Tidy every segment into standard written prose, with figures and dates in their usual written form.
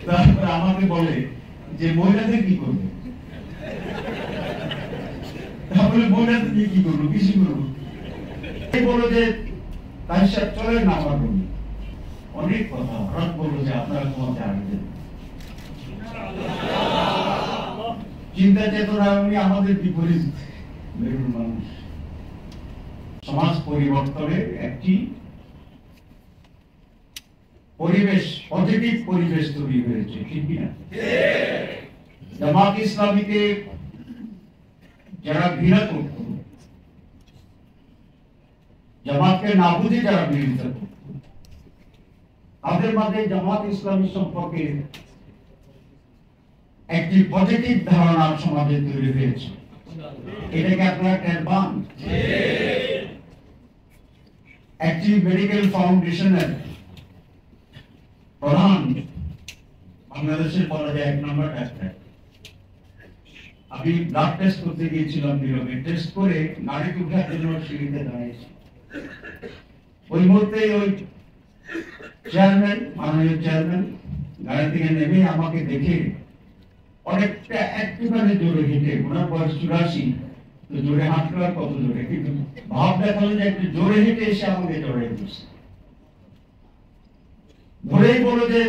তারপরে আমাকে বলে যে মহিলাদের কি করবে, তারপরে মহিলাদের কি করবো, কিছু করবো। বললো যে তাই সাহেব চলেন না আমার রুমে, অনেক কথা। হঠাৎ বললো যে আপনারা তোমাকে আসবেন। চিন্তা চেতনা উনি আমাদের বিপরীত মেরুর মানুষ। সমাজ পরিবর্তনের একটি পরিবেশ, পজিটিভ পরিবেশ তৈরি হয়েছে, ঠিক কিনা? জামাত ইসলামীকে যারা ঘৃণা করত, জামাতকে না বুঝে যারা বিরোধিতা করত, তাদের মাঝে জামাত ইসলামী সম্পর্কে একটি পজিটিভ ধারণা সমাজে তৈরি হয়েছে। এটাকে আপনারা টের পান? একটি মেডিকেল ফাউন্ডেশনের প্রধান, বাংলাদেশের বলা যায় 1 নম্বর ডাক্তার। আমি ব্লাড টেস্ট করতে গিয়েছিলাম নীরবে, টেস্ট করে গাড়িতে উঠার জন্য সিঁড়িতে দাঁড়িয়েছি। ওই মুহূর্তে ওই চেয়ারম্যান, মাননীয় চেয়ারম্যান গাড়ি থেকে নেমে আমাকে দেখে অনেকটা একটুখানি জোরে হেঁটে, ওনার বয়স 84, তো জোরে হাঁটলো আর কত জোরে, কিন্তু ভাব দেখালো যে একটু জোরে হেঁটে এসে আমাকে জড়াই দিচ্ছে। ধরেই বলো যে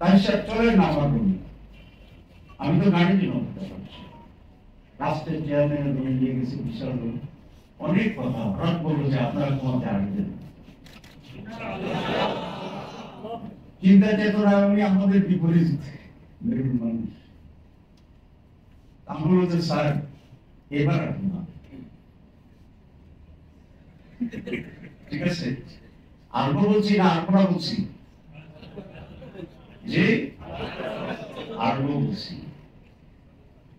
তাই সাহেব চলেন না আমার রুমে। আমি তো গাড়ি জন্য রাষ্ট্রের চেয়ারম্যানের রুমে নিয়ে গেছি, বিশাল রুম, অনেক কথা। হঠাৎ বললো যে আপনারা তোমাকে আসবেন। চিন্তা চেতনা উনি আমাদের বিপরীত মেরুর মানুষ। আমি বললো যে স্যার এবার না, ঠিক আছে? আরবো বলছি না আরবো বলছি, যে আরবো বলছি,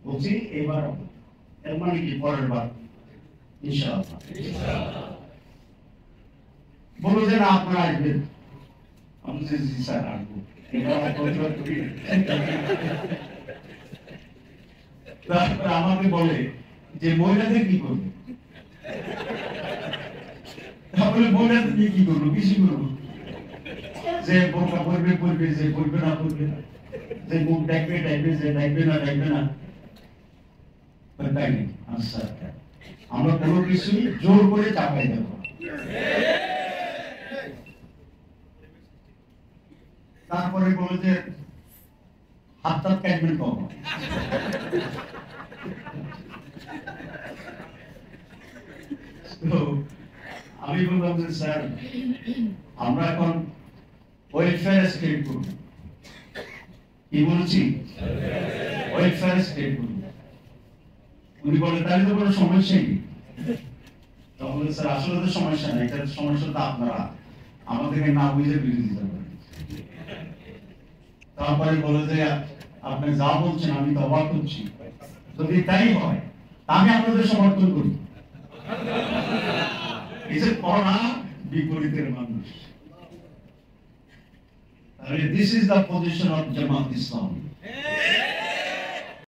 বলছি এবার এর মানে কি পরের বার ইনশাআল্লাহ। বলো যে না আপনারা আসবেন। আমি বলছি জি স্যার আসবো। তারপরে আমাকে বলে যে মহিলাদের কি করবে, তারপরে মহিলাদের কি করবো, কিছু করবো। যে বোরকা পরবে পরবে, যে পরবে না পরবে না, যে মুখ ডাকবে ডাকবে, যে ডাকবে না ডাকবে না। তাই নেই, আচ্ছা আমরা কোনো কিছুই জোর করে চাপাই দেবো। তারপরে বলে যে হাত টাত কাটবেন কখন। আমি বললাম যে স্যার আমরা এখন ওয়েলফেয়ার স্টেট করব। কি বলছি? ওয়েলফেয়ার স্টেট করব। উনি বলে তাহলে তো কোনো সমস্যা নেই। তখন স্যার আসলে তো সমস্যা নেই, এটার সমস্যা তো আপনারা আমাদেরকে না বুঝে বিরোধিতা করেন। তারপরে বলে যে আপনি যা বলছেন আমি তো অবাক হচ্ছি, যদি তাই হয় আমি আপনাদের সমর্থন করি। এই যে পড়া বিপরীতের মানুষ। This is the position of Jamaat Islam.